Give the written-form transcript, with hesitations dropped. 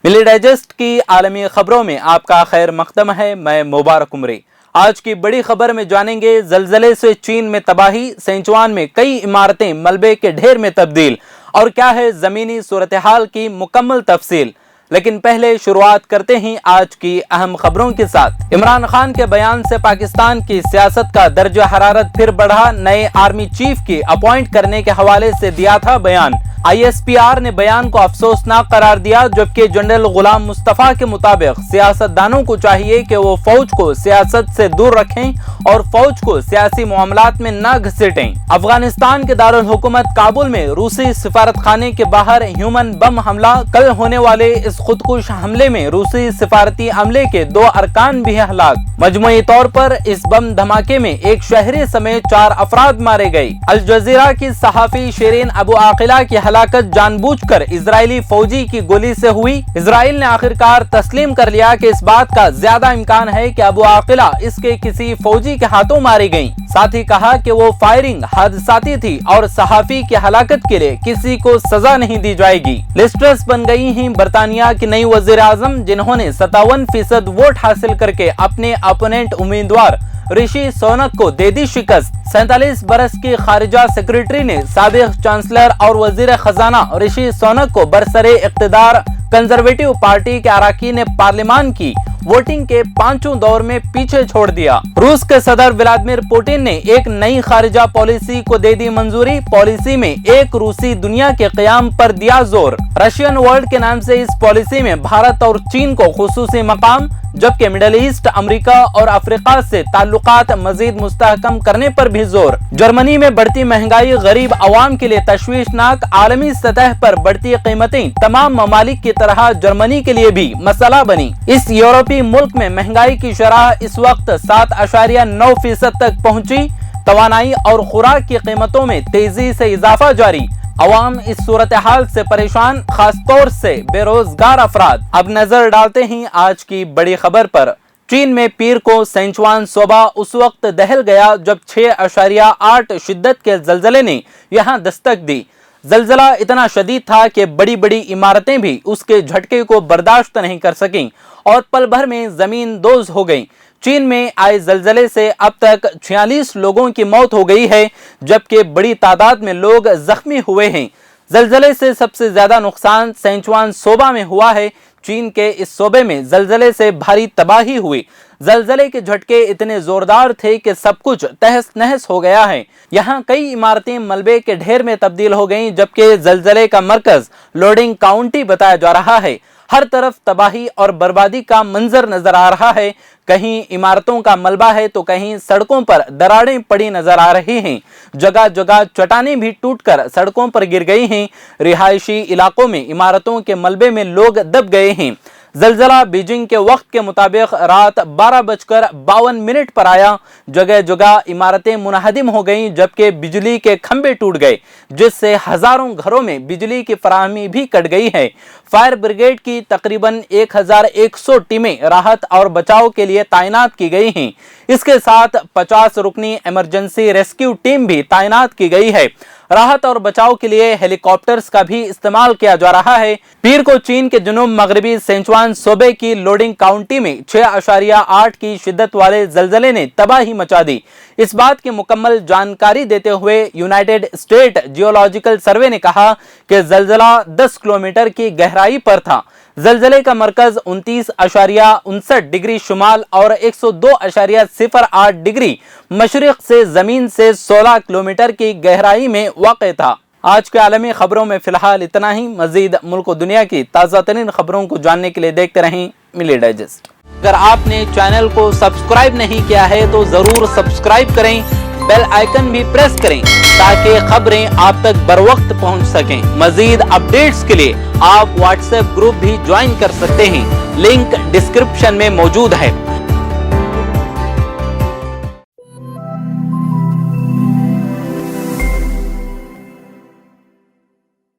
मिली digest की आलमी खबरों में आपका खैर मकदम है। मैं मुबारक उमरी। आज की बड़ी खबर में जानेंगे जलजले से चीन में तबाही, सिंचुआन में कई इमारतें मलबे के ढेर में तब्दील और क्या है जमीनी सूरत हाल की मुकम्मल तफसील। लेकिन पहले शुरुआत करते हैं आज की अहम खबरों के साथ। इमरान खान के बयान से पाकिस्तान की सियासत का दर्जा हरारत फिर बढ़ा। नए आर्मी चीफ की अपॉइंट करने के हवाले से दिया था बयान। ISPR ने बयान को अफसोसनाक करार दिया, जबकि जनरल गुलाम मुस्तफा के मुताबिक सियासतदानों को चाहिए कि वो फौज को सियासत से दूर रखें और फौज को सियासी मामलात में न घसीटें। अफगानिस्तान के दारुल हुकूमत काबुल में रूसी सिफारत खाने के बाहर ह्यूमन बम हमला। कल होने वाले इस खुदकुश हमले में रूसी सिफारती अमले के 2 अरकान भी हलाक। मजमूई तौर पर इस बम धमाके में एक शहरी समेत 4 अफराद मारे गए। अल जजीरा की सहाफी शिरीन अबू आकिला की हलाकत जानबूझकर इजरायली फौजी की गोली से हुई। इजराइल ने आखिरकार तस्लीम कर लिया कि इस बात का ज्यादा इम्कान है कि अबू आकिला इसके किसी फौजी के हाथों मारी गयी। साथ ही कहा कि वो फायरिंग हादसाती थी और सहाफी की हलाकत के लिए किसी को सजा नहीं दी जाएगी। लिस्ट्रेस बन गई हैं बरतानिया की नई वजीर आजम, जिन्होंने 57% वोट हासिल करके अपने अपोनेंट उम्मीदवार ऋषि सुनक को दे दी शिकस्त। 47 बरस की खारिजा सेक्रेटरी ने साबिक चांसलर और वजीर खजाना ऋषि सुनक को बरसरे इख्तिदार कंजर्वेटिव पार्टी के अरकान पार्लियामान की वोटिंग के 5वें दौर में पीछे छोड़ दिया। रूस के सदर व्लादिमीर पुतिन ने एक नई खारिजा पॉलिसी को दे दी मंजूरी। पॉलिसी में एक रूसी दुनिया के क़याम पर दिया जोर। रशियन वर्ल्ड के नाम से इस पॉलिसी में भारत और चीन को खुसूसी मकाम, जबकि मिडल ईस्ट, अमेरिका और अफ्रीका से ताल्लुकात मजीद मुस्तहकम करने पर भी जोर। जर्मनी में बढ़ती महंगाई गरीब अवाम के लिए तशवीशनाक। आलमी सतह पर बढ़ती कीमतें तमाम ममालिक की तरह जर्मनी के लिए भी मसला बनी। इस यूरोपीय मुल्क में महंगाई की शरह इस वक्त 7.9% तक पहुंची। तवानाई और खुराक की कीमतों में तेजी से इजाफा जारी। अवाम इस सूरत हाल से परेशान, खास तौर से बेरोजगार अफराद। अब नजर डालते हैं आज की बड़ी खबर पर। चीन में पीर को सिंचुआन सूबा उस वक्त दहल गया जब 6.8 शिद्दत के जलजले ने यहाँ दस्तक दी। जलजला इतना शदीद था कि बड़ी बड़ी इमारतें भी उसके झटके को बर्दाश्त नहीं कर सकीं और पल भर में जमीन दोज हो गई। चीन में आए जलजले से अब तक 46 लोगों की मौत हो गई है, जबकि बड़ी तादाद में लोग जख्मी हुए हैं। जलजले से सबसे ज्यादा नुकसान सिंचुआन सूबा में हुआ है। चीन के इस सूबे में जलजले से भारी तबाही हुई। जलजले के झटके इतने जोरदार थे कि सब कुछ तहस नहस हो गया है। यहाँ कई इमारतें मलबे के ढेर में तब्दील हो गईं, जबकि जलजले का मरकज लोडिंग काउंटी बताया जा रहा है। हर तरफ तबाही और बर्बादी का मंजर नजर आ रहा है। कहीं इमारतों का मलबा है तो कहीं सड़कों पर दरारें पड़ी नजर आ रही हैं। जगह जगह चट्टानें भी टूटकर सड़कों पर गिर गई हैं। रिहायशी इलाकों में इमारतों के मलबे में लोग दब गए हैं। जलजला बीजिंग के वक्त के मुताबिक रात 12:52 पर आया। जगह जगह इमारतें मुनहदिम हो गईं, जबकि बिजली के खंभे टूट गए, जिससे हजारों घरों में बिजली की फराहमी भी कट गई है। फायर ब्रिगेड की तकरीबन 1100 टीमें राहत और बचाव के लिए तैनात की गई हैं। इसके साथ 50 रुकनी इमरजेंसी रेस्क्यू टीम भी तैनात की गई है। राहत और बचाव के लिए हेलीकॉप्टर्स का भी इस्तेमाल किया जा रहा है। पीर को चीन के जुनूब मगरबी सिंचुआन सूबे की लोडिंग काउंटी में 6.8 की शिद्दत वाले जलजले ने तबाही मचा दी। इस बात की मुकम्मल जानकारी देते हुए यूनाइटेड स्टेट जियोलॉजिकल सर्वे ने कहा कि जलजला 10 किलोमीटर की गहराई पर था। जलजले का मरकज 29.59 डिग्री शुमाल और 102.08 डिग्री मशरिक से जमीन से 16 किलोमीटर की गहराई में वाक़ था। आज के आलमी खबरों में फिलहाल इतना ही। मजीद मुल्क और दुनिया की ताज़ा तरीन खबरों को जानने के लिए देखते रहें मिली डाइजेस्ट। अगर आपने चैनल को सब्सक्राइब नहीं किया है तो जरूर सब्सक्राइब करें, बेल आइकन भी प्रेस करें ताकि खबरें आप तक बर वक्त पहुँच सकें। मजीद अपडेट्स के लिए आप व्हाट्सएप ग्रुप भी ज्वाइन कर सकते हैं, लिंक डिस्क्रिप्शन में मौजूद है।